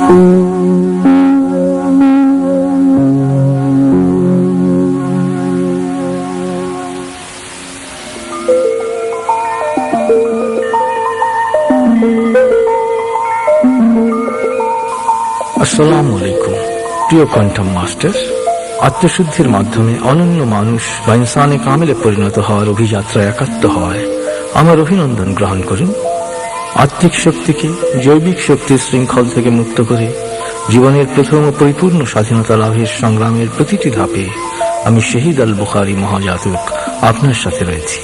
আসসালামু আলাইকুম প্রিয় কোয়ান্টাম মাস্টার্স। আত্মশুদ্ধির মাধ্যমে অনন্য মানুষ বা ইনসানে কামেলে পরিণত হওয়ার অভিযাত্রায় একাত্ম হয় আমার অভিনন্দন গ্রহণ করুন। আত্মিক শক্তিকে জৈবিক শক্তির শৃঙ্খল থেকে মুক্ত করে জীবনের প্রথম ও পরিপূর্ণ স্বাধীনতা লাভের সংগ্রামের প্রতিটি ধাপে আমি শহীদ আল বুখারী মহাজাতক আপনার সাথে রয়েছি।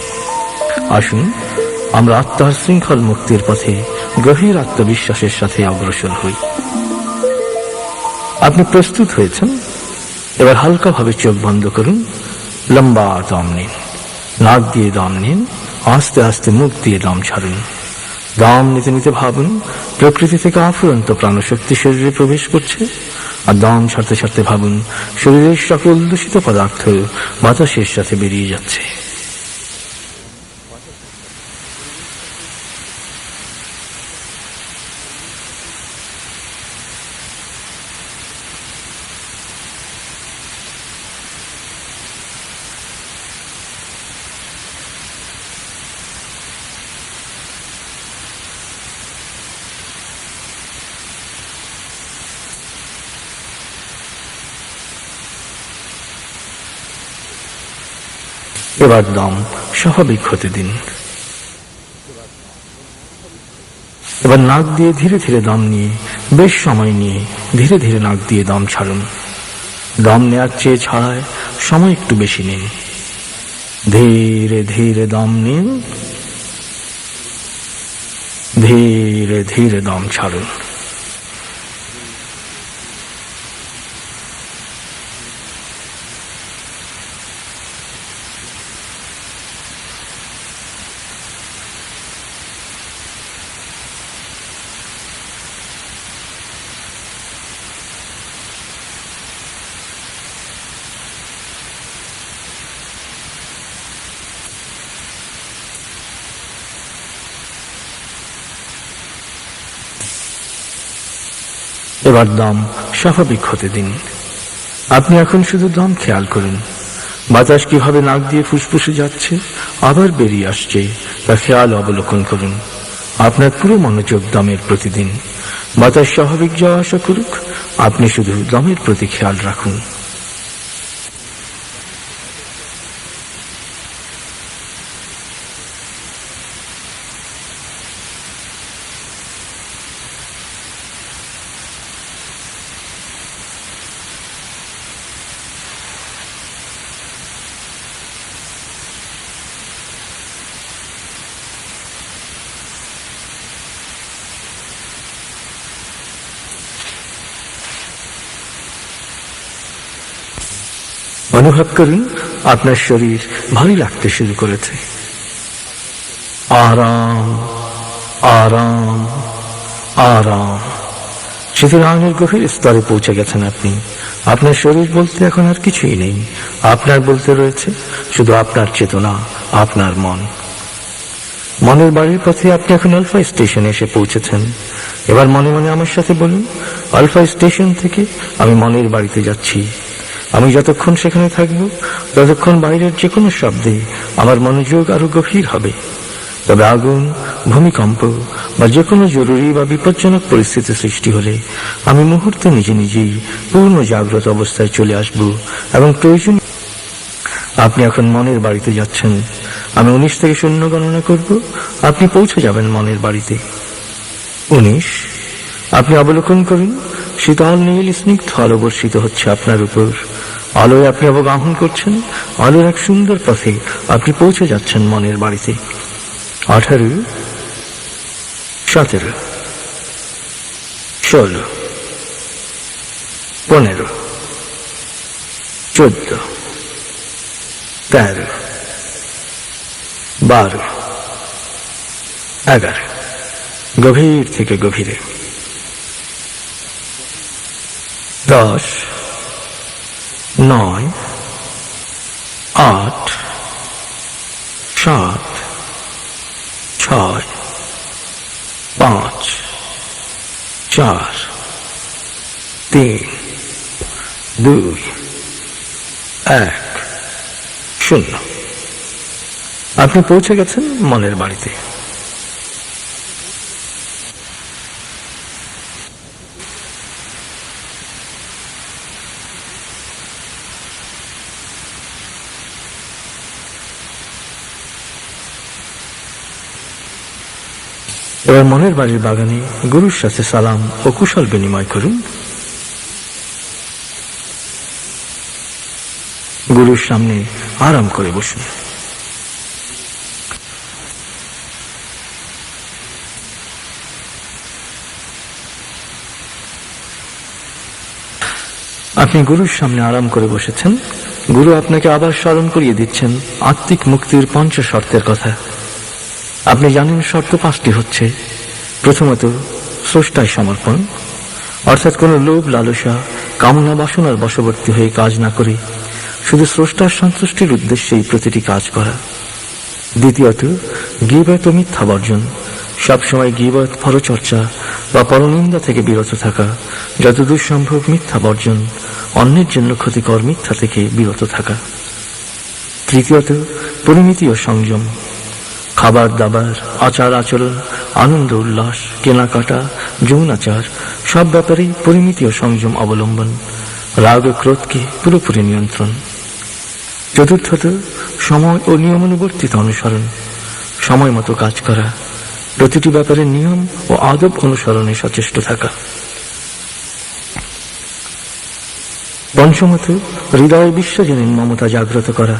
আসুন আমরা আত্মার শৃঙ্খল মুক্তির পথে গভীর আত্মবিশ্বাসের সাথে অগ্রসর হই। আপনি প্রস্তুত হয়েছেন? এবার হালকাভাবে চোখ বন্ধ করুন, লম্বা দম নিন, নাক দিয়ে দম নিন, আস্তে আস্তে মুখ দিয়ে দম ছাড়ুন। দম নিতে নিতে ভাবুন প্রকৃতি থেকে আফুরন্ত প্রাণশক্তি শরীরে প্রবেশ করছে, আর দম ছাড়তে ছাড়তে ভাবুন শরীরের সকল দূষিত পদার্থ বাতাসের সাথে বেরিয়ে যাচ্ছে। এবার দম স্বাভাবিক হতে দিন। এবার নাক দিয়ে ধীরে ধীরে দম নিয়ে বেশ সময় নিয়ে ধীরে ধীরে নাক দিয়ে দম ছাড়ুন। দম নেওয়ার চেয়ে ছাড়ায় সময় একটু বেশি নিন। ধীরে ধীরে দম নিন, ধীরে ধীরে দম ছাড়ুন। এবার দম স্বাভাবিক হতে দিন। আপনি এখন শুধু দম খেয়াল করুন, বাতাস কিভাবে নাক দিয়ে ফুসফুসে যাচ্ছে আবার বেরিয়ে আসছে তা খেয়াল অবলোকন করুন। আপনার পুরো মনোযোগ দমের প্রতি দিন। বাতাস স্বাভাবিক যাওয়া আসা করুক, আপনি শুধু দমের প্রতি খেয়াল রাখুন। অনুভব করুন আপনার শরীর ভারী লাগতে শুরু করেছে। আরাম আরাম আরাম শিথিলায়নের গভীর স্তরে পৌঁছে গেছেন আপনি। আপনার শরীর বলতে এখন আর কিছুই নেই। আপনার বলতে রয়েছে শুধু আপনার চেতনা, আপনার মন। মনের বাড়ির পথে আপনি এখন আলফা স্টেশনে এসে পৌঁছেছেন। এবার মনে মনে আমার সাথে বলুন, আলফা স্টেশন থেকে আমি মনের বাড়িতে যাচ্ছি। আমি যতক্ষণ সেখানে থাকব ততক্ষণ বাইরের যে কোনো শব্দে আমার মনোযোগ আরো গভীর হবে। তবে আগুন, ভূমিকম্প বা যে কোনো জরুরি বা বিপজ্জনক পরিস্থিতি সৃষ্টি হলে আমি মুহূর্তে নিজে নিজেই পূর্ণ জাগ্রত অবস্থায় চলে আসব এবং প্রয়োজন। আপনি এখন মনের বাড়িতে যাচ্ছেন। আমি 19 থেকে 0 গণনা করব, আপনি পৌঁছে যাবেন মনের বাড়িতে। 19। আপনি অবলোকন করুন শীতল নীল স্নিগ্ধ আলো বর্ষিত হচ্ছে আপনার উপর। আলোয় আপনি অবগাহন করছেন। আলোর এক সুন্দর পথে আপনি পৌঁছে যাচ্ছেন মনের বাড়িতে। 18, 17, 16, 15, 14, 13, 12, 11। গভীর থেকে গভীরে। 10, 9, 8, 7, 6, 5, 4, 3, 2, 1, 0। আপনি পৌঁছে গেছেন মনের বাড়িতে। এবার মনের বাড়ির বাগানে গুরুর সাথে সালাম ও কুশল বিনিময় করুন। গুরুর সামনে আরাম করে বসুন। আপনি গুরুর সামনে আরাম করে বসেছেন। গুরু আপনাকে আবার স্মরণ করিয়ে দিচ্ছেন আত্মিক মুক্তির 5 শর্তের কথা। আপনি জানেন শর্ত 5টি হচ্ছে: প্রথমত, স্রষ্টায় সমর্পণ, অর্থাৎ কোনো লোভ লালসা কামনা বাসনার বশবর্তী হয়ে কাজ না করে শুধু স্রষ্টার সন্তুষ্টির উদ্দেশ্যেই প্রতিটি কাজ করা। দ্বিতীয়ত, গীবত ও মিথ্যা বর্জন, সবসময় গীবত, পরচর্চা বা পরনিন্দা থেকে বিরত থাকা, যতদূর সম্ভব মিথ্যা বর্জন, অন্যের জন্য ক্ষতিকর মিথ্যা থেকে বিরত থাকা। তৃতীয়ত, পরিমিতি ও সংযম, খাবার দাবার, আচার আচরণ, আনন্দ উল্লাস, কেনাকাটা, যৌনাচার সব ব্যাপারেই পরিমিতি ও সংযম অবলম্বন, রাগ ও ক্রোধকে পুরোপুরি নিয়ন্ত্রণ। চতুর্থত, সময় ও নিয়মানুবর্তিত অনুসরণ, সময় মতো কাজ করা, প্রতিটি ব্যাপারে নিয়ম ও আদব অনুসরণে সচেষ্ট থাকা। পঞ্চমত, হৃদয় বিশ্বজনীন মমতা জাগ্রত করা,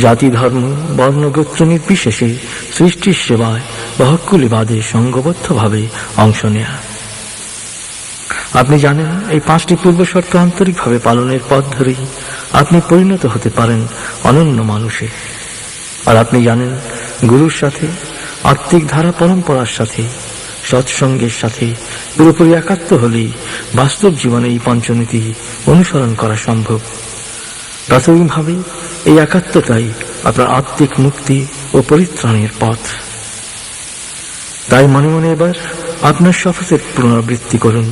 জাতি ধর্ম বর্ণ গোত্র নির্বিশেষে সৃষ্টির সেবায় বা হক্কুলিবাদে সঙ্গবদ্ধভাবে অংশ নেয়া। আপনি জানেন এই 5টি পূর্ব শর্ত আন্তরিকভাবে পালনের পথ ধরেই আপনি পরিণত হতে পারেন অনন্য মানুষে। আর আপনি জানেন গুরুর সাথে, আত্মিক ধারা পরম্পরার সাথে, সৎসঙ্গের সাথে পুরোপুরি একাত্ম হলেই বাস্তব জীবনে এই পঞ্চনীতি অনুসরণ করা সম্ভব। প্রাথমিকভাবে এই একাত্মতাই আপনার আত্মিক মুক্তি ও পরিত্রাণের পথ। তাই মনে মনে এবার আপনার শপথের পুনরাবৃত্তি করুন।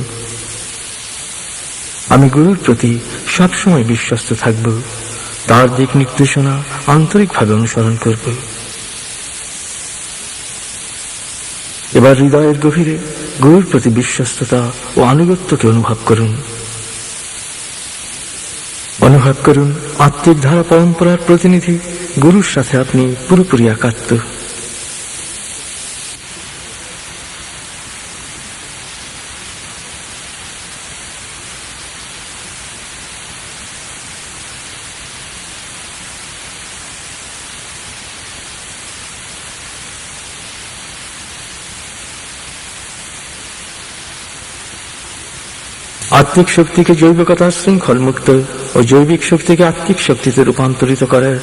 আমি গুরুর প্রতি সবসময় বিশ্বস্ত থাকব, তার দিক নির্দেশনা আন্তরিকভাবে অনুসরণ করব। এবার হৃদয়ের গভীরে গুরুর প্রতি বিশ্বস্ততা ও আনুগত্যকে অনুভব করুন। অনুভব করুন আত্মিক ধারা পরম্পরার প্রতিনিধি গুরুর সাথে আপনি পুরোপুরি একাত্ম। আত্মিক শক্তিকে জৈবিকতার শৃঙ্খল মুক্ত ও জৈবিক শক্তিকে আত্মিক শক্তিতে রূপান্তরিত করার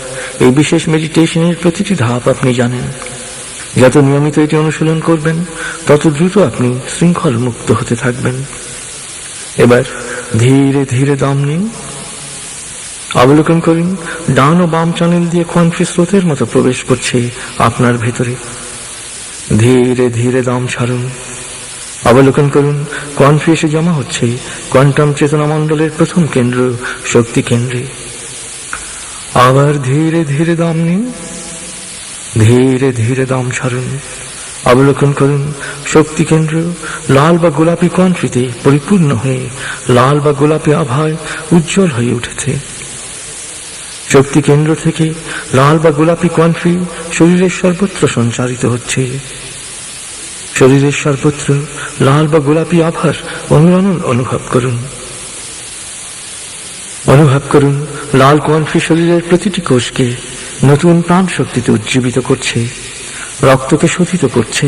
এই বিশেষ মেডিটেশনের প্রতিটি ধাপ আপনি জানেন। যত নিয়মিত এটি অনুশীলন করবেন তত দ্রুত আপনি শৃঙ্খল মুক্ত হতে থাকবেন। এবার ধীরে ধীরে দম নিন। অবলোকন করুন ডান ও বাম চ্যানেল দিয়ে কোয়ান্ট্রি স্রোতের মতো প্রবেশ করছে আপনার ভেতরে। ধীরে ধীরে দম ছাড়ুন। অবলোকন করুন কোয়ান্ট্রি এসে জমা হচ্ছে কোয়ান্টাম চেতনা মণ্ডলের প্রথম কেন্দ্র শক্তি কেন্দ্রে। আবার ধীরে ধীরে দম নিন। ধীরে ধীরে দম ছাড়ুন। অবলোকন করুন শক্তি কেন্দ্র লাল বা গোলাপি কোয়ান্ট্রিতে পরিপূর্ণ হয়ে লাল বা গোলাপি আভায় উজ্জ্বল হয়ে উঠেছে। শক্তি কেন্দ্র থেকে লাল বা গোলাপি কোয়ান্ট্রি শরীরের সর্বত্র সঞ্চারিত হচ্ছে। শরীরের সর্বত্র লাল বা গোলাপি আভার অনুরণন অনুভব করুন। অনুভব করুন লাল কোয়ান্ট্রি শরীরের প্রতিটি কোষকে নতুন প্রাণ শক্তিতে উজ্জীবিত করছে, রক্তকে শোধিত করছে,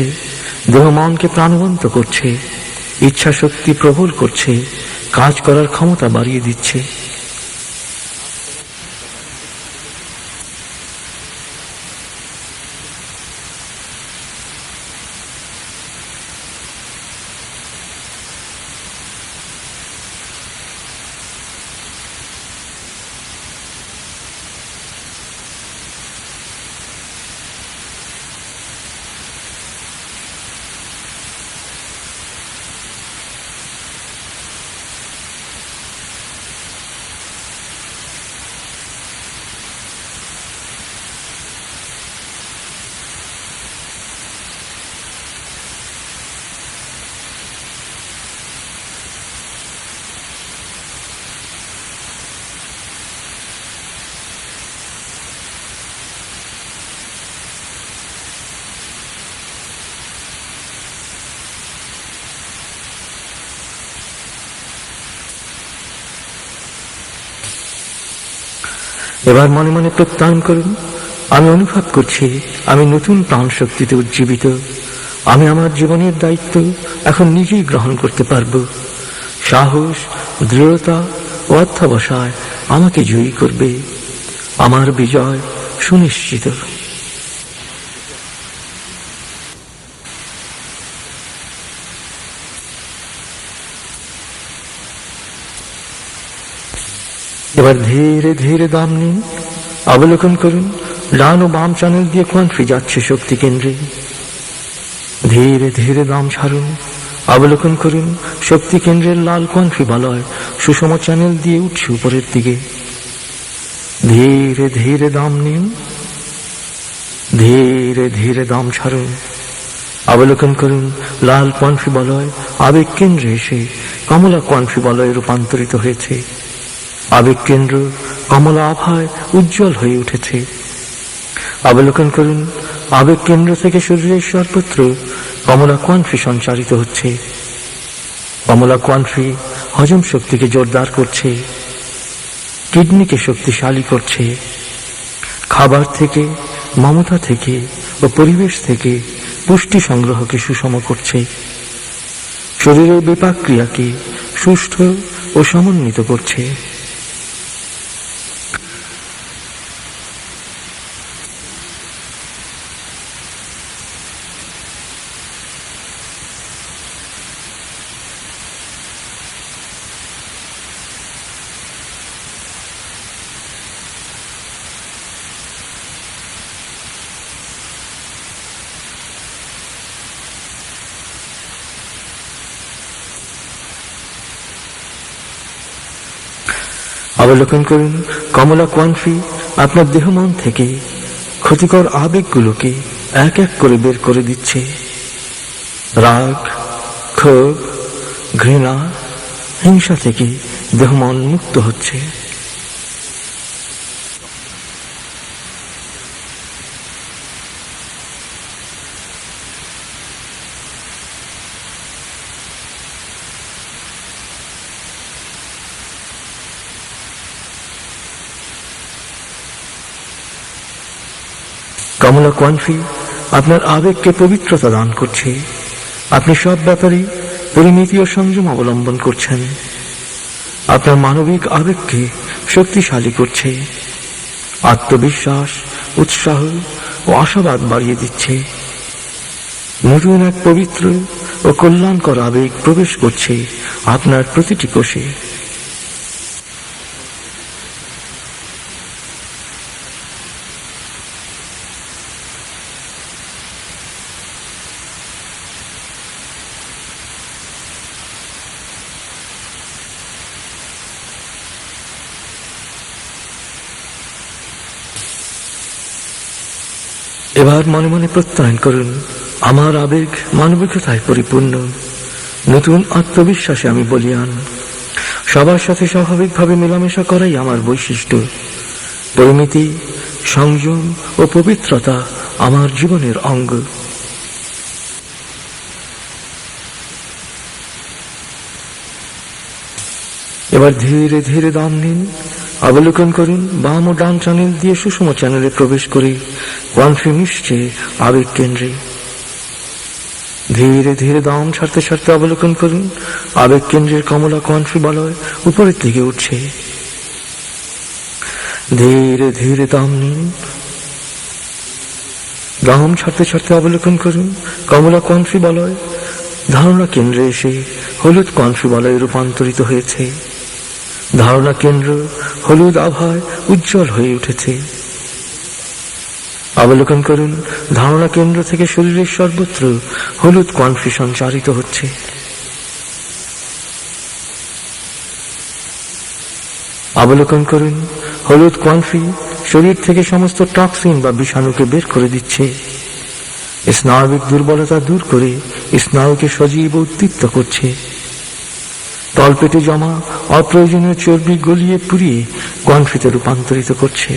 দেহ মনকে প্রাণবন্ত করছে, ইচ্ছা শক্তি প্রবল করছে, কাজ করার ক্ষমতা বাড়িয়ে দিচ্ছে। এবার মনে মনে প্রত্যয়ন করুন, আমি অনুভব করছি আমি নতুন প্রাণ শক্তিতে উজ্জীবিত। আমি আমার জীবনের দায়িত্ব এখন নিজেই গ্রহণ করতে পারব। সাহস, দৃঢ়তা ও অধ্যবসায় আমাকে জয়ী করবে। আমার বিজয় সুনিশ্চিত। এবার ধীরে ধীরে দম নিন। অবলোকন করুন, ডান ও বাম চ্যানেল দিয়ে কোয়ান্ট্রি যাচ্ছে শক্তি কেন্দ্রে। ধীরে ধীরে দম ছাড়ুন। অবলোকন করুন, শক্তি কেন্দ্রের লাল কোয়ান্ট্রি বলয় সুষম চ্যানেল দিয়ে উঠছে উপরের দিকে। ধীরে ধীরে দম নিন। ধীরে ধীরে দম ছাড়ুন। অবলোকন করুন, লাল কোয়ান্ট্রি বলয় আবেগ কেন্দ্রে এসে কমলা কোয়ান্ট্রি বলয়ে রূপান্তরিত হয়েছে। আবেগ কেন্দ্র কমলা আভায় উজ্জ্বল হয়ে উঠেছে। অবলোকন করুন, আবেগ কেন্দ্র থেকে শরীরের সর্বত্র কমলা কোয়ান্ট্রি সঞ্চারিত হচ্ছে। কমলা কোয়ান্ট্রি হজম শক্তিকে জোরদার করছে, কিডনিকে শক্তিশালী করছে, খাবার থেকে, মমতা থেকে ও পরিবেশ থেকে পুষ্টি সংগ্রহকে সুষম করছে, শরীরের বিপাক ক্রিয়াকে সুষ্ঠু ও সমন্বিত করছে। অবলোকন করুন, কমলা কোয়ান্ট্রি আপনার দেহ মন থেকে ক্ষতিকর আবেগগুলোকে এক এক করে বের করে দিচ্ছে। রাগ, ক্ষোভ, ঘৃণা, হিংসা থেকে দেহ মন মুক্ত হচ্ছে। কমলা কোয়ান্ট্রি আপনার আবেগকে পবিত্রতা দান করছে। আপনি সব ব্যাপারে পরিমিতি ও সংযম অবলম্বন করছেন। আপনার মানবিক আবেগকে শক্তিশালী করছে, আত্মবিশ্বাস, উৎসাহ ও আশাবাদ বাড়িয়ে দিচ্ছে। নতুন এক পবিত্র ও কল্যাণকর আবেগ প্রবেশ করছে আপনার প্রতিটি কোষে। এবার মনে মনে প্রত্যয়ন করুন, আমার আবেগ মানবিকতায় পরিপূর্ণ। নতুন আত্মবিশ্বাসে আমি বলীয়ান। সবার সাথে স্বাভাবিকভাবে মেলামেশা করাই আমার বৈশিষ্ট্য। পরিমিতি, সংযম ও পবিত্রতা আমার জীবনের অঙ্গ। এবার ধীরে ধীরে দম নিন। অবলোকন করুন, বাম ও ডান চ্যানেল দিয়ে সুষম চ্যানেলে প্রবেশ করে কোয়ান্ট্রি মিশছে আবেগ কেন্দ্রে। ধীরে ধীরে দম ছাড়তে ছাড়তে অবলোকন করুন, আবেগ কেন্দ্রের কমলা কোয়ান্ট্রি বলয় উপরের দিকে উঠছে। ধীরে ধীরে দম নিন। দম ছাড়তে ছাড়তে অবলোকন করুন, কমলা কোয়ান্ট্রি বলয় ধারণা কেন্দ্রে এসে হলুদ কোয়ান্ট্রি বলয়ে রূপান্তরিত হয়েছে। ধারণা কেন্দ্র হলুদ আভায় উজ্জ্বল হয়ে উঠেছে। অবলোকন করুন, ধারণা কেন্দ্র থেকে শরীরের সর্বত্র হলুদ কোয়ান্ট্রি সঞ্চারিত হচ্ছে। অবলোকন করুন, হলুদ কোয়ান্ট্রি শরীর থেকে সমস্ত টক্সিন বা বিষাণুকে বের করে দিচ্ছে। স্নায়বিক দুর্বলতা দূর করে স্নায়ুকে সজীব ও উদ্দীপ্ত করছে। তলপেটে জমা অপ্রয়োজনীয় চর্বি গলিয়ে পুড়িয়ে কোয়ান্ট্রিতে রূপান্তরিত করছে।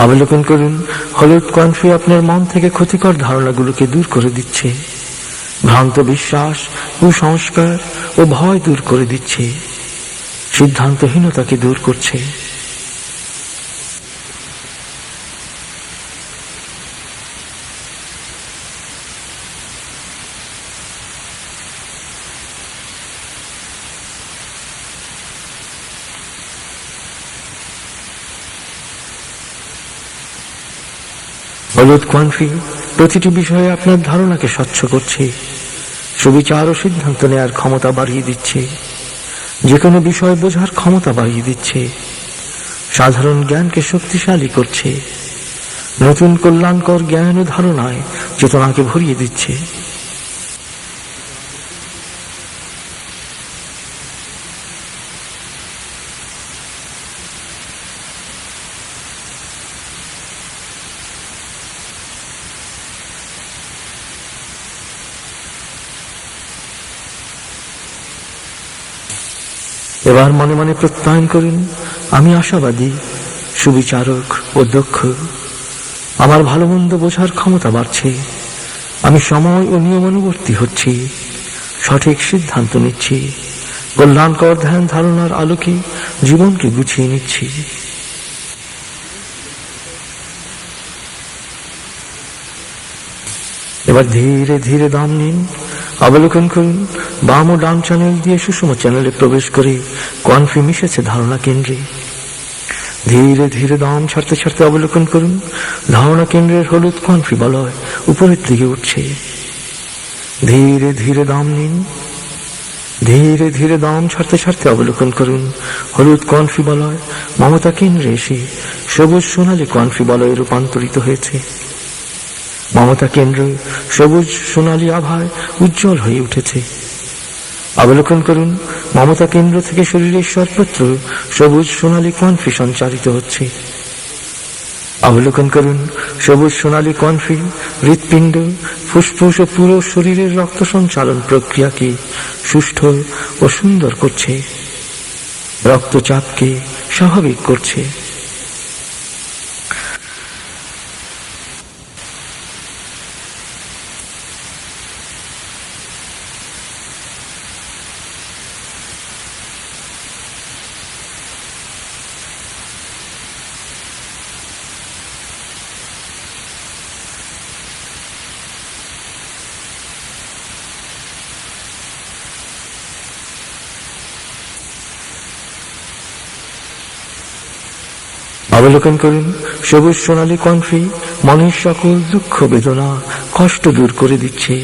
অবলোকন করুন, হলুদ কনফি আপনার মন থেকে ক্ষতিকর ধারণাগুলোকে দূর করে দিচ্ছে, ভ্রান্ত বিশ্বাস, কুসংস্কার ও ভয় দূর করে দিচ্ছে, সিদ্ধান্তহীনতাকে দূর করছে। হলুদ কনফি প্রতিটি বিষয়ে আপনার ধারণাকে স্বচ্ছ করছে, সুবিচার ও সিদ্ধান্ত নেয়ার ক্ষমতা বাড়িয়ে দিচ্ছে, যে কোনো বিষয় বোঝার ক্ষমতা বাড়িয়ে দিচ্ছে, সাধারণ জ্ঞানকে শক্তিশালী করছে, নতুন কল্যাণকর জ্ঞান ও ধারণায় চেতনাকে ভরিয়ে দিচ্ছে। এবার মনে মনে প্রত্যয়ন করুন, আমি আশাবাদী, সুবিচারক ও দক্ষ। আমার ভালো মন্দ বোঝার ক্ষমতা বাড়ছে, আমি সময় ও নিয়মানুবর্তী হচ্ছি, সঠিক সিদ্ধান্ত নিচ্ছি, কল্যাণকর ধ্যান ধারণার আলোকে জীবনকে গুছিয়ে নিচ্ছি। এবার ধীরে ধীরে দম নিন, অবলোকন করুন, বাম ও ডান চ্যানেল দিয়ে সুষম চ্যানেলে প্রবেশ করে কনফি মিশেছে ধারণা কেন্দ্রে। ধীরে ধীরে দম ছাড়তে ছাড়তে অবলোকন করুন, ধারণা কেন্দ্রের হলুদ কনফি বলয় উপরের দিকে উঠছে। ধীরে ধীরে দম নিন, ধীরে ধীরে দম ছাড়তে ছাড়তে অবলোকন করুন, হলুদ কনফি বলয় মমতা কেন্দ্রে এসে সবুজ সোনালী কনফি বলয়ে রূপান্তরিত হয়েছে। মমতা কেন্দ্র সবুজ সোনালী আভায় উজ্জ্বল হয়ে উঠেছে। অবলোকন করুন, মমতা কেন্দ্র থেকে শরীরের সর্বত্র সবুজ সোনালী কনফি সঞ্চারিত হচ্ছে। অবলোকন করুন, সবুজ সোনালী কনফি হৃৎপিণ্ড, ফুসফুস ও পুরো শরীরের রক্ত সঞ্চালন প্রক্রিয়াকে সুষ্ঠু ও সুন্দর করছে, রক্তচাপকে স্বাভাবিক করছে। অবলোকন করুন, সবুজ সোনালী কনফি মনের সকল দুঃখ বেদনা কষ্ট দূর করে দিচ্ছে,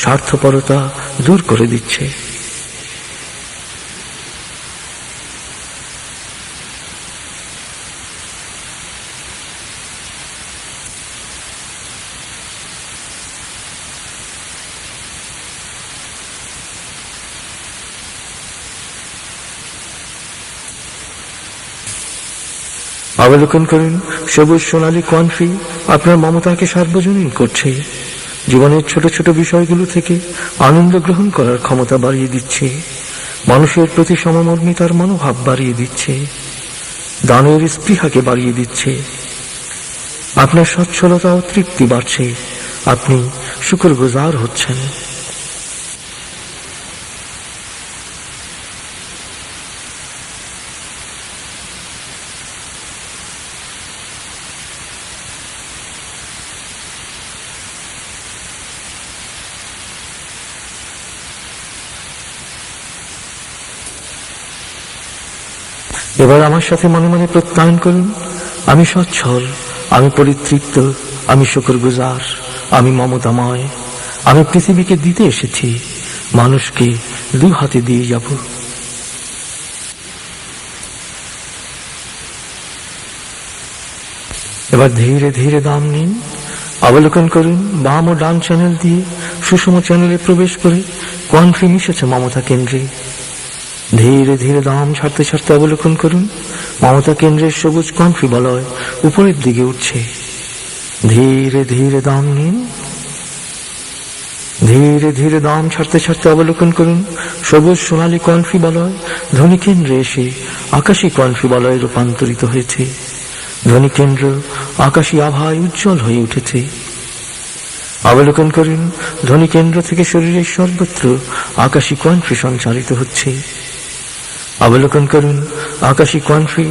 স্বার্থপরতা দূর করে দিচ্ছে। অবলোকন করুন, সবুজ সোনালী কনফি আপনার মমতাকে সার্বজনীন করছে, জীবনের ছোট ছোট বিষয়গুলো থেকে আনন্দ গ্রহণ করার ক্ষমতা বাড়িয়ে দিচ্ছে, মানুষের প্রতি সমমর্মিতার মনোভাব বাড়িয়ে দিচ্ছে, দানের স্পৃহাকে বাড়িয়ে দিচ্ছে। আপনার সচ্ছলতা ও তৃপ্তি বাড়ছে, আপনি শুকরগুজার হচ্ছেন। এবার আমার সাথে মনে মনে প্রত্যয়ন করুন, আমি সচ্ছল, আমি পরিতৃপ্ত, আমি শুকরগুজার, আমি মমতাময়, আমি পৃথিবীকে দিতে এসেছি, মানুষকে দু হাতে দিয়ে যাব। এবার ধীরে ধীরে দম নিন, অবলোকন করুন, বাম ও ডান চ্যানেল দিয়ে সুষম চ্যানেলে প্রবেশ করে কনফি মিশেছে মমতা কেন্দ্রে। ধীরে ধীরে দম ছাড়তে ছাড়তে অবলোকন করুন, মমতা কেন্দ্রের সবুজ কনফি বলয় উপরের দিকে উঠছে। ধীরে ধীরে দম নিন, ধীরে ধীরে দম ছাড়তে ছাড়তে অবলোকন করুন, সবুজ সোনালী কনফি বলয় ধ্বনি কেন্দ্রে এসে আকাশী কনফি বলয়ে রূপান্তরিত হয়েছে। ধ্বনিকেন্দ্র আকাশী আভায় উজ্জ্বল হয়ে উঠেছে। অবলোকন করুন, ধ্বনিকেন্দ্র থেকে শরীরের সর্বত্র আকাশী কণ্ঠে সঞ্চারিত হচ্ছে। অবলোকন করুন, আকাশী কণ্ঠে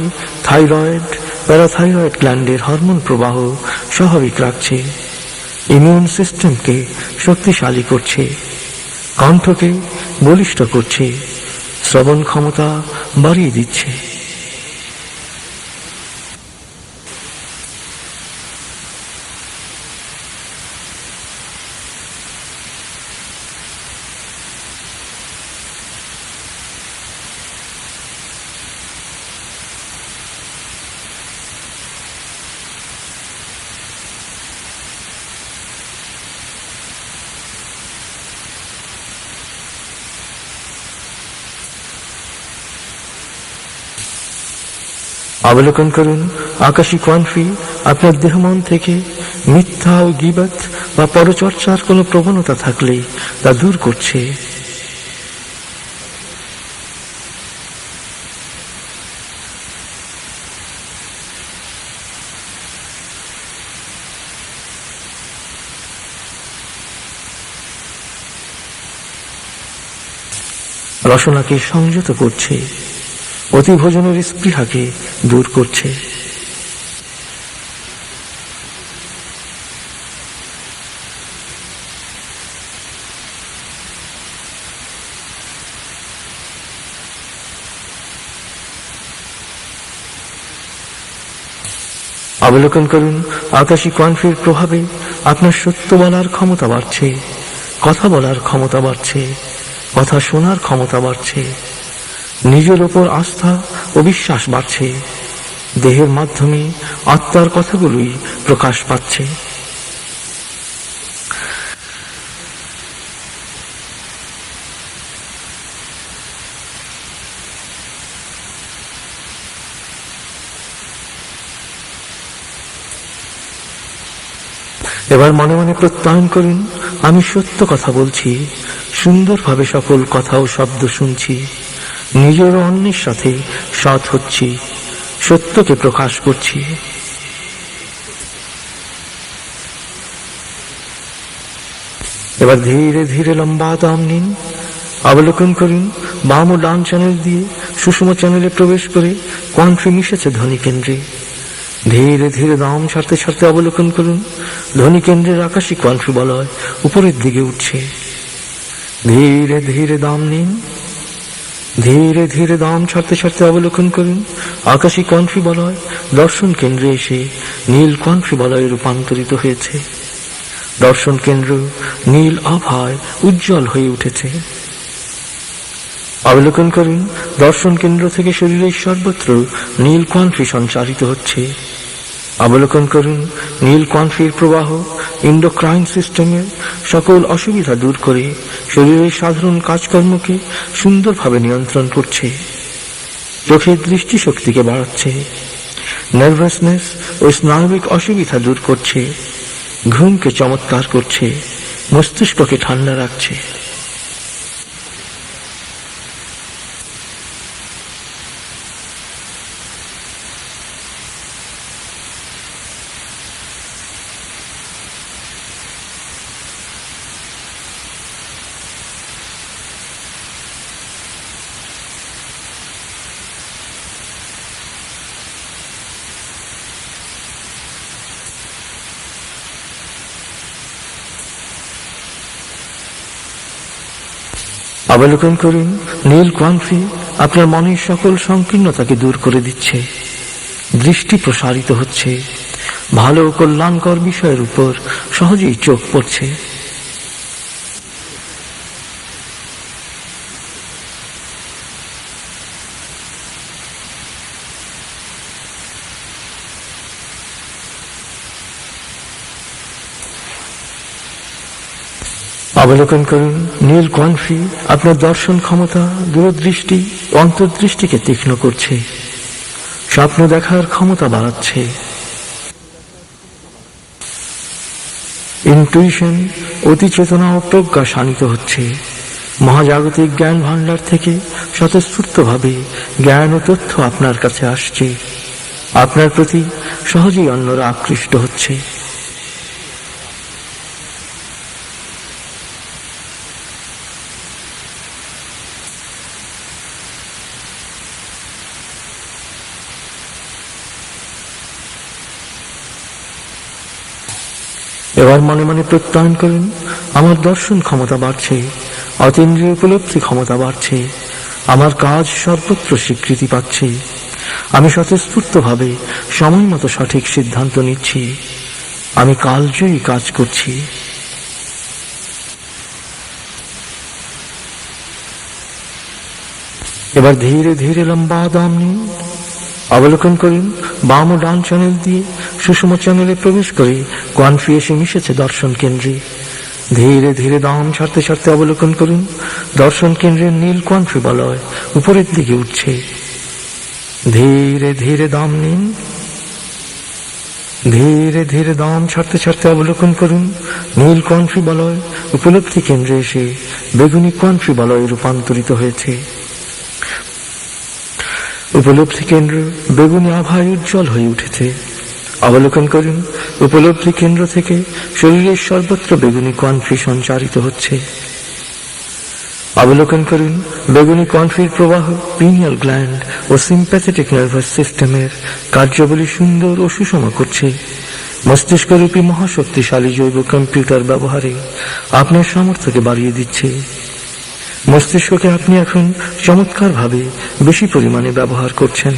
থাইরয়েড, প্যারাথাইরয়েড গ্ল্যান্ডের হরমোন প্রবাহ স্বাভাবিক রাখছে, ইমিউন সিস্টেমকে শক্তিশালী করছে, কণ্ঠকে বলিষ্ঠ করছে, শ্রবণ ক্ষমতা বাড়িয়ে দিচ্ছে। অবলোকন করুন, আকাশী কণ্ঠে আপনার দেহমন থেকে মিথ্যা ও গীবত বা পরচর্চার কোনো প্রবণতা থাকলে তা দূর করছে। রসনাকে সংযত করছে, অতিভোজনের স্পৃহাকে দূর করছে। অবলোকন করুন, আকাশী কণ্ঠের প্রভাবে আপনার সত্য বলার ক্ষমতা বাড়ছে, কথা বলার ক্ষমতা বাড়ছে, কথা শোনার ক্ষমতা বাড়ছে, নিজের ওপর আস্থা ও বিশ্বাস বাড়ছে, দেহের মাধ্যমে আত্মার কথাগুলোই প্রকাশ পাচ্ছে। এবার মনে মনে প্রত্যয়ন করুন, আমি সত্য কথা বলছি, সুন্দরভাবে সকল কথা ও শব্দ শুনছি, নিজের ও অন্যের সাথে সৎ হচ্ছি, সত্যকে প্রকাশ করছি। এবার ধীরে ধীরে লম্বা দম নিন। অবলোকন করুন, বাম ও ডান চ্যানেল দিয়ে সুষম চ্যানেলে প্রবেশ করে কণ্ঠে মিশেছে ধ্বনিকেন্দ্রে। ধীরে ধীরে দম ছাড়তে ছাড়তে অবলোকন করুন, ধ্বনিকেন্দ্রের আকাশী কণ্ঠ বলয় উপরের দিকে উঠছে। ধীরে ধীরে দম নিন, ধীরে ধীরে দম ছাড়তে ছাড়তে অবলোকন করুন, আকাশী কণ্ঠী বলয় দর্শন কেন্দ্রে এসে নীল কণ্ঠী বলয়ে রূপান্তরিত হয়েছে। দর্শন কেন্দ্র নীল আভায় উজ্জ্বল হয়ে উঠেছে। অবলোকন করুন, দর্শন কেন্দ্র থেকে শরীরের সর্বত্র নীল কণ্ঠী সঞ্চারিত হচ্ছে। অবলোকন করুন, নীল কণ্ঠীর প্রবাহ এন্ডোক্রাইন সিস্টেমের সকল অসুবিধা দূর করে শরীরের সাধারণ কাজকর্মকে সুন্দরভাবে নিয়ন্ত্রণ করছে, চোখের দৃষ্টিশক্তিকে বাড়াচ্ছে, নার্ভাসনেস ও স্নায়বিক অসুবিধা দূর করছে, ঘুমকে চমৎকার করছে, মস্তিষ্ককে ঠান্ডা রাখছে। অবলোকন করুন, নীল কণ্ঠী আপনার মনের সকল সংকীর্ণতাকে দূর করে দিচ্ছে, দৃষ্টি প্রসারিত হচ্ছে, ভালো ও কল্যাণকর বিষয়ের উপর সহজেই চোখ পড়ছে। অবলোকন করুন, নীল কণ্ঠী আপনার দর্শন ক্ষমতা, দূরদৃষ্টি, অন্তর্দৃষ্টিকে তীক্ষ্ণ করছে, স্বপ্ন দেখার ক্ষমতা বাড়াচ্ছে, ইনটুইশন, অতিচেতনা ও প্রজ্ঞা শানিত হচ্ছে, মহাজাগতিক জ্ঞান ভাণ্ডার থেকে স্বতঃস্ফূর্তভাবে জ্ঞান ও তথ্য আপনার কাছে আসছে, আপনার প্রতি সহজেই অন্যরা আকৃষ্ট হচ্ছে। এবার মনে মনে প্রত্যয়ন করুন, আমার দর্শন ক্ষমতা বাড়ছে, অতীন্দ্রিয় উপলব্ধি ক্ষমতা বাড়ছে, আমার কাজ সর্বত্র স্বীকৃতি পাচ্ছে, আমি স্বতঃস্ফূর্তভাবে সময় মতো সঠিক সিদ্ধান্ত নিচ্ছি, আমি কালজয়ী কাজ করছি। এবার ধীরে ধীরে লম্বা দম নিন। অবলোকন করুন, বাম ও ডান চ্যানেল দিয়ে সুষম চ্যানেলে প্রবেশ করে কোয়ানফি এসে মিশেছে দর্শন কেন্দ্রে। ধীরে ধীরে দম ছাড়তে ছাড়তে অবলোকন করুন, দর্শন কেন্দ্রের নীল কোয়ানফি বলয় উপরের দিকে উঠছে। ধীরে ধীরে দম নিন। ধীরে ধীরে দম ছাড়তে ছাড়তে অবলোকন করুন, নীল কোয়ানফি বলয় উপলব্ধি কেন্দ্রে এসে বেগুনি কোয়ানফি বলয়ে রূপান্তরিত হয়েছে। উপলব্ধি কেন্দ্র বেগুনি আভায় উজ্জ্বল হয়ে উঠেছে। অবলোকন করুন, উপলব্ধি কেন্দ্র থেকে শরীরের সর্বত্র বেগুনি কোয়ানফি সঞ্চারিত হচ্ছে। অবলোকন করুন, বেগুনি কোয়ানফির প্রবাহ পিনিয়াল গ্ল্যান্ড ও সিম্প্যাথেটিক নার্ভাস সিস্টেমের কার্যাবলী সুন্দর ও সুষম করছে। মস্তিষ্করূপী মহাশক্তিশালী জৈব কম্পিউটার ব্যবহারে আপনার সামর্থ্যকে বাড়িয়ে দিচ্ছে। মস্তিষ্ককে আপনি এখন চমৎকারভাবে বেশি পরিমাণে ব্যবহার করছেন।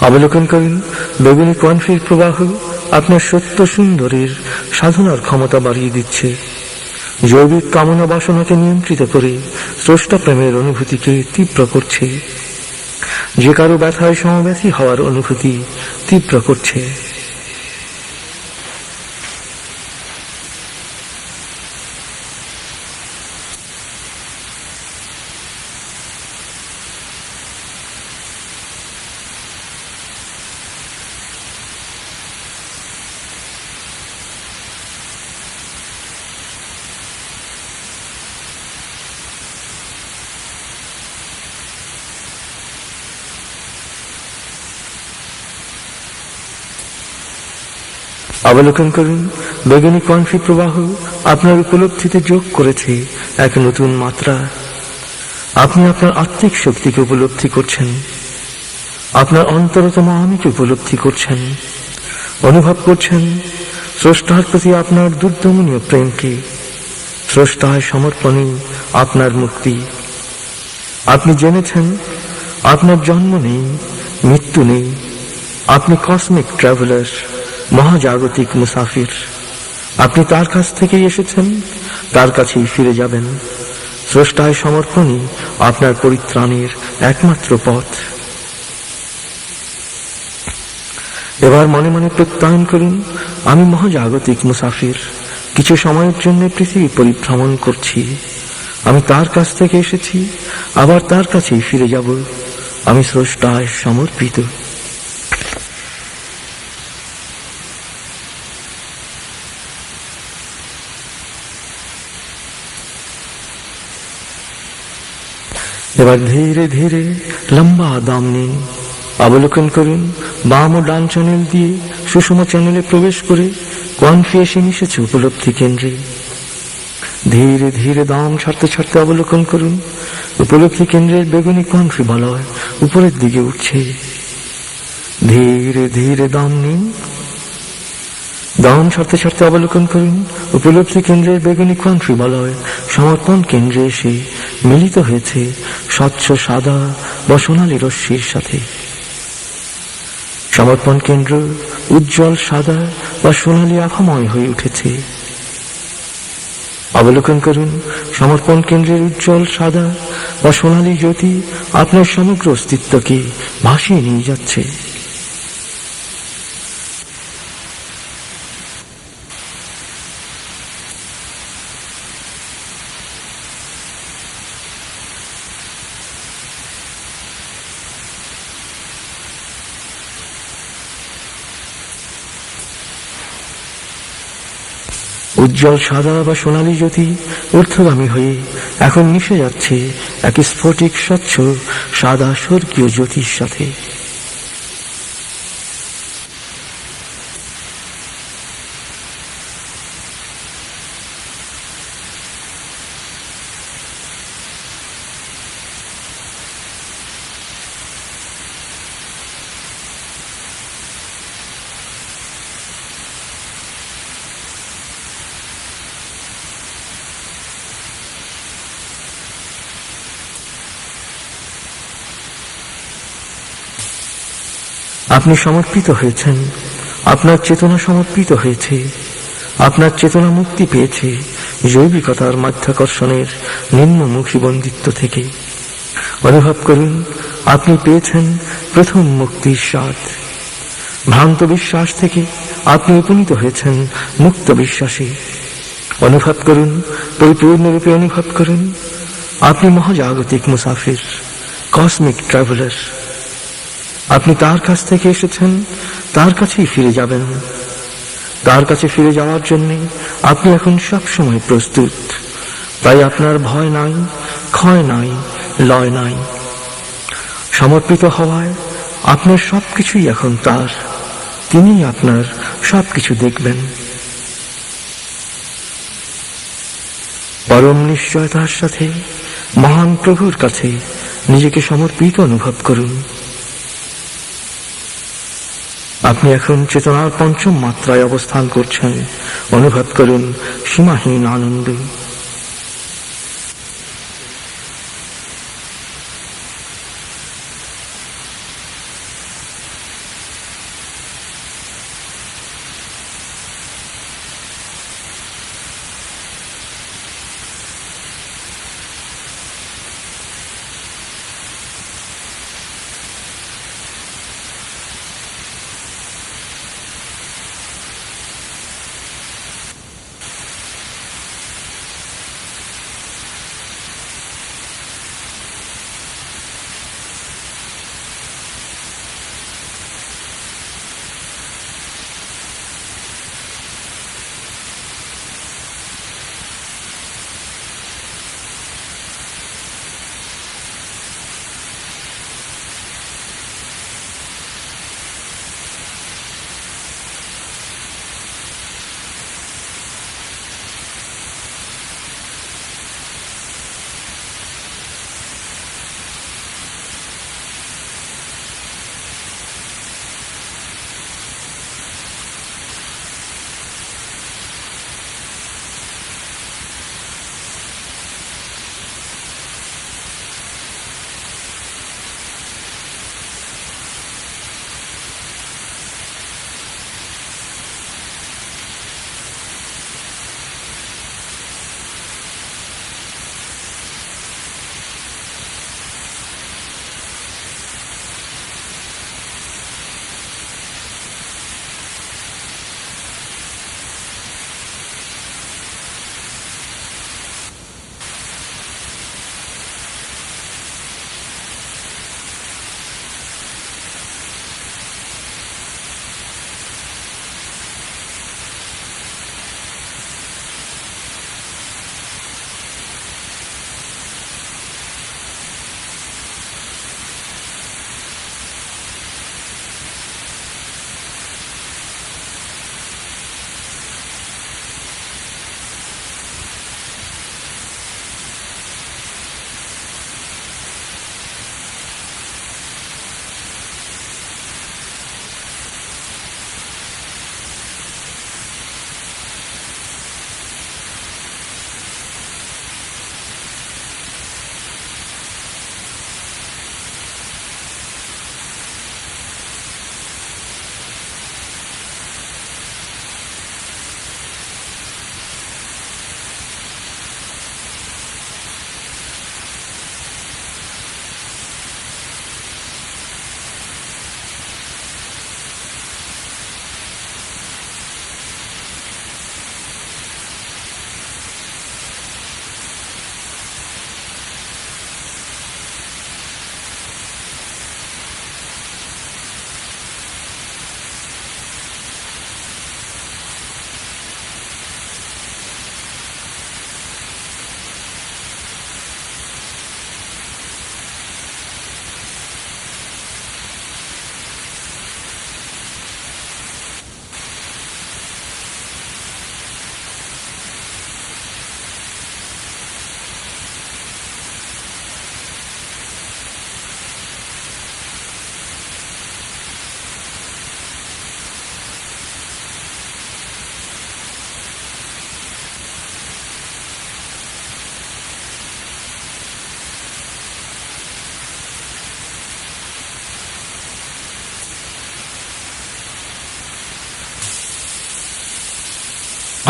অবলোকন করুন, বেগুনি কোয়ানফির প্রবাহ আপনার সত্য সুন্দরের সাধনার ক্ষমতা বাড়িয়ে দিচ্ছে। জৈবিক কামনা বাসনাকে নিয়ন্ত্রিত করে স্রষ্টা প্রেমের অনুভূতিকে তীব্র করছে। যে কারো ব্যথায় সমব্যথী হওয়ার অনুভূতি তীব্র করছে। অবলোকন করুন, বেগুনি কোয়ানফি প্রবাহ আপনার উপলব্ধিতে যোগ করেছে এক নতুন মাত্রা। আপনি আপনার আত্মিক শক্তিকে উপলব্ধি করছেন, আপনার অন্তরতম আমিকে উপলব্ধি করছেন, অনুভব করছেন স্রষ্টার প্রতি আপনার দুর্দমনীয় প্রেমকে। স্রষ্টায় সমর্পণই আপনার মুক্তি। আপনি জেনেছেন আপনার জন্ম নেই, মৃত্যু নেই, আপনি কসমিক ট্রাভেলার, মহাজাগতিক মুসাফির। আপনি তার কাছ থেকেই এসেছেন, তার কাছেই ফিরে যাবেন। স্রষ্টায় সমর্পণই আপনার পরিত্রাণের একমাত্র পথ। এবার মনে মনে প্রত্যয়ন করুন, আমি মহাজাগতিক মুসাফির, কিছু সময়ের জন্য পৃথিবী পরিভ্রমণ করছি। আমি তার কাছ থেকে এসেছি, আবার তার কাছেই ফিরে যাব। আমি স্রষ্টায় সমর্পিত। এবার ধীরে ধীরে লম্বা দম নিন। অবলোকন করুন, বাম ও ডান চ্যানেল দিয়ে সুষম চ্যানেলে প্রবেশ করে কোয়ানফি এসে মিশেছে উপলব্ধি কেন্দ্রে। ধীরে ধীরে দম ছাড়তে ছাড়তে অবলোকন করুন, উপলব্ধি কেন্দ্রের বেগুনি কোয়ানফি বলয় উপরের দিকে উঠছে। ধীরে ধীরে দম নিন। দম ছাড়তে ছাড়তে অবলোকন করুন, উপলব্ধি কেন্দ্রের বেগুনি কোয়ানফি বলয় সমর্পণ কেন্দ্রে এসে মিলিত হয়েছে স্বচ্ছ সাদা বা সোনালী রশ্মির সাথে। সমর্পণ কেন্দ্র উজ্জ্বল সাদা বা সোনালী আভাময় হয়ে উঠেছে। অবলোকন করুন, সমর্পণ কেন্দ্রের উজ্জ্বল সাদা বা সোনালী জ্যোতি আপনার সমগ্র অস্তিত্বকে ভাসিয়ে নিয়ে যাচ্ছে। উজ্জ্বল সাদা বা সোনালী জ্যোতি ঊর্ধ্বগামী হয়ে এখন মিশে যাচ্ছে এক স্ফটিক স্বচ্ছ সাদা স্বর্গীয় জ্যোতির সাথে। আপনি সমর্পিত হয়েছেন, আপনার চেতনা সমর্পিত হয়েছে, আপনার চেতনা মুক্তি পেয়েছে জৈবিকতার মাধ্যাকর্ষণের নিম্নমুখী বন্দিত্ব থেকে। অনুভব করুন, আপনি পেয়েছেন প্রথম মুক্তির স্বাদ। ভ্রান্ত বিশ্বাস থেকে আপনি উপনীত হয়েছেন মুক্ত বিশ্বাসে। অনুভব করুন, পরিপূর্ণরূপে অনুভব করুন, আপনি মহাজাগতিক মুসাফির, কসমিক ট্রাভেলার। আপনি তার কাছ থেকে এসেছেন, তার কাছেই ফিরে যাবেন। তার কাছে ফিরে যাওয়ার জন্য আপনি এখন সবসময় প্রস্তুত। তাই আপনার ভয় নাই, ক্ষয় নাই, লয় নাই। সমর্পিত হওয়ায় আপনার সবকিছুই এখন তার। তিনিই আপনার সবকিছু দেখবেন। পরম নিশ্চয়তার সাথে মহান প্রভুর কাছে নিজেকে সমর্পিত অনুভব করুন। আপনি এখন চেতনার পঞ্চম মাত্রায় অবস্থান করছেন। অনুভব করুন সীমাহীন আনন্দ।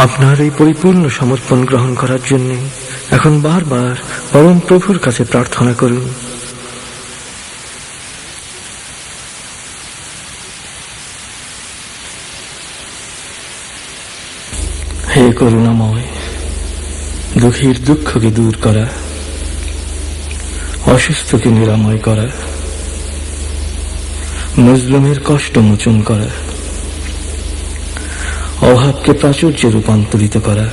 আপনার এই পরিপূর্ণ সমর্পণ গ্রহণ করার জন্য এখন বারবার পরম প্রভুর কাছে প্রার্থনা করুন। হে করুণাময়, দুঃখীর দুঃখকে দূর করা, অসুস্থকে নিরাময় করা, মজলুমের কষ্ট মোচন করা, অভাবকে প্রাচুর্যে রূপান্তরিত করা,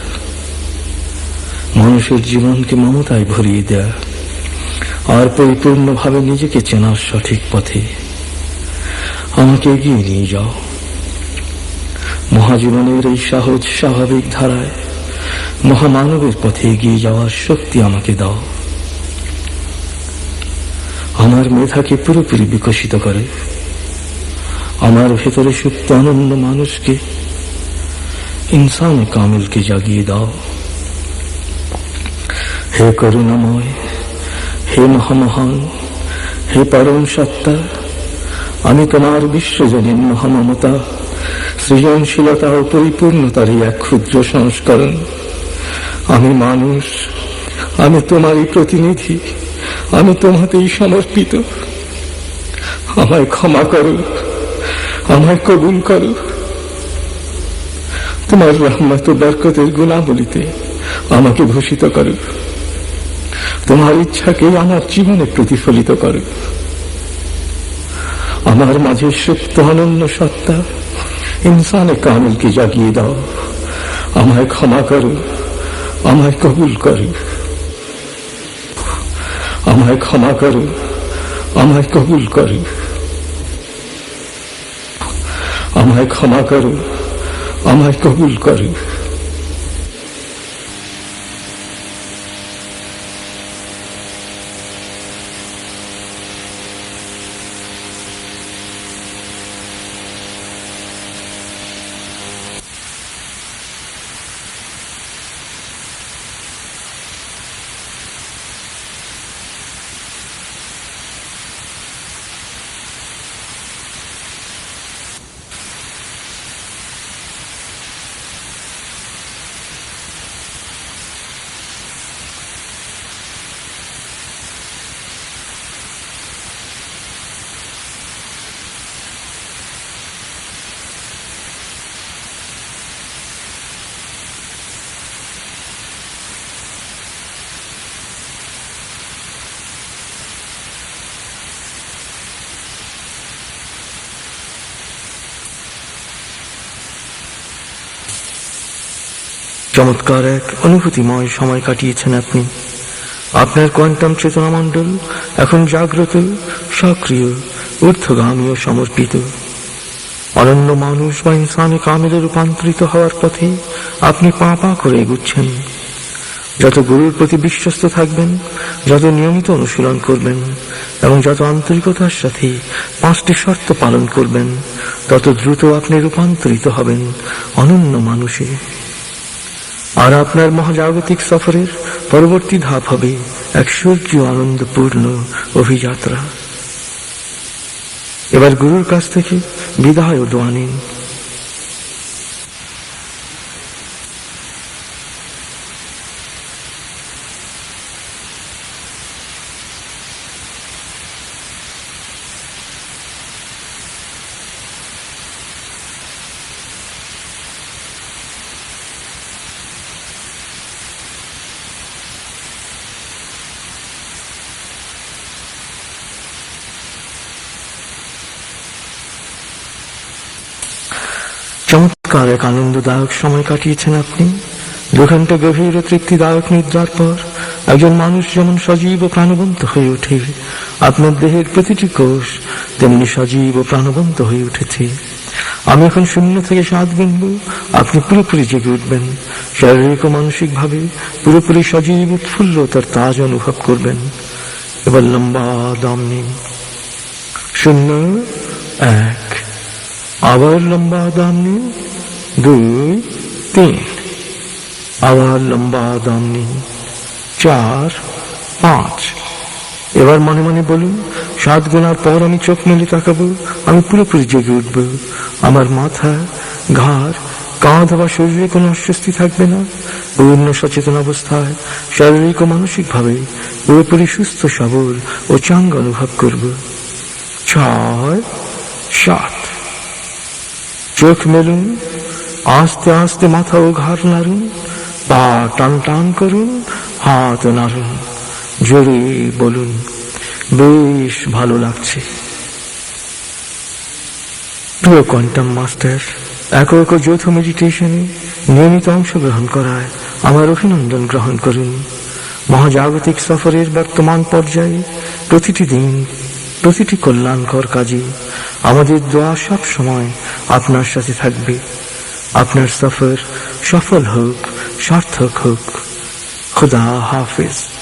মানুষের জীবনকে মমতায় ভরিয়ে দেয়া, আর পরিপূর্ণভাবে নিজেকে চেনার সঠিক পথে আমাকে এগিয়ে নিয়ে যাও। মহাজীবনের এই সহজ স্বাভাবিক ধারায় মহামানবের পথে এগিয়ে যাওয়ার শক্তি আমাকে দাও। আমার মেধাকে পুরোপুরি বিকশিত করে, আমার ভেতরে সুপ্ত অনন্য মানুষকে, ইনসান কামিলকে জাগিয়ে দাও। হে করুণাময়, হে মহামহান, হে পরম সত্তা, আমি তোমার বিশ্বজনীন মহামমতা, সৃজনশীলতা ও পরিপূর্ণতার এক ক্ষুদ্র সংস্করণ। আমি মানুষ, আমি তোমারই প্রতিনিধি, আমি তোমাতেই সমর্পিত। আমায় ক্ষমা করো, আমায় কবুল করো। তোমার রহমত ও বরকতের গুণাবলীতে আমাকে ভূষিত করো। তোমার ইচ্ছাকে আমার জীবনে প্রতিফলিত করো। আমার মাঝে সুপ্ত অনন্য সত্তা ইনসানে কামিলকে জাগিয়ে দাও। আমায় ক্ষমা করো, আমায় কবুল করো। আমায় ক্ষমা করো, আমায় কবুল করো। আমায় ক্ষমা করো, আমায় কবুল করো। চমৎকার এক অনুভূতিময় সময় কাটিয়েছেন আপনি। আপনার কোয়ান্টাম চেতনা মণ্ডল এখন জাগ্রত, সক্রিয়, ঊর্ধ্বগামী ও সমর্পিত। অনন্য মানুষ বা ইনসানে কামিলে রূপান্তরিত হওয়ার পথে আপনি পা পা করে এগুচ্ছেন। যত গুরুর প্রতি বিশ্বস্ত থাকবেন, যত নিয়মিত অনুশীলন করবেন এবং যত আন্তরিকতার সাথে 5টি শর্ত পালন করবেন, তত দ্রুত আপনি রূপান্তরিত হবেন অনন্য মানুষে। আর আপনার মহাজাগতিক সফরের পরবর্তী ধাপ হবে এক স্বর্গীয় আনন্দপূর্ণ অভিযাত্রা। এবার গুরুর কাছ থেকে বিদায় ও দোয়া নিন। চমৎকার এক আনন্দদায়ক সময় কাটিয়েছেন আপনি। 2 ঘন্টা গভীর ও তৃপ্তিদায়ক নিদ্রার পর একজন মানুষ যেমন সজীব ও প্রাণবন্ত হয়ে ওঠে, আপনার দেহের প্রতিটি কোষ তেমনি সজীব ও প্রাণবন্ত হয়ে উঠেছে। আমি এখন 0 থেকে 7 গুনবো, আপনি পুরোপুরি জেগে উঠবেন। শারীরিক ও মানসিক ভাবে পুরোপুরি সজীব উৎফুল্ল তার তাজ অনুভব করবেন। এবার লম্বা দম নিন। 0, 1, আবার লম্বা দম নিন। 2, 3, আবার লম্বা দম নিন। 4, 5। এবার মনে মনে বলুন, 7 গোনার পর আমি চোখ মেলে তাকাবো, আমি পুরোপুরি জেগে উঠবো। আমার মাথা, ঘাড়, কাঁধ বা শরীরে কোনো অস্বস্তি থাকবে না। পূর্ণ সচেতন অবস্থায় শারীরিক ও মানসিকভাবে পুরোপুরি সুস্থ সবল ও চাঙ্গ অনুভব করব। 6, 7। চোখ মেলুন, আস্তে আস্তে মাথা ও ঘাড় নাড়ুন, পা টান টান করুন, হাত নাড়ুন, জোরে বলুন, বেশ ভালো লাগছে। প্রিয় কোয়ান্টাম মাস্টার, একক ও যৌথ মেডিটেশনে নিয়মিত অংশগ্রহণ করায় আমার অভিনন্দন গ্রহণ করুন। মহাজাগতিক সফরের বর্তমান পর্যায়ে প্রতিটি দিন, প্রতিটি কল্যাণকর কাজে আমাদের দোয়া সব সময় আপনার সাথে থাকবে। আপনার সফর সফল হোক, সার্থক হোক। খুদা হাফেজ।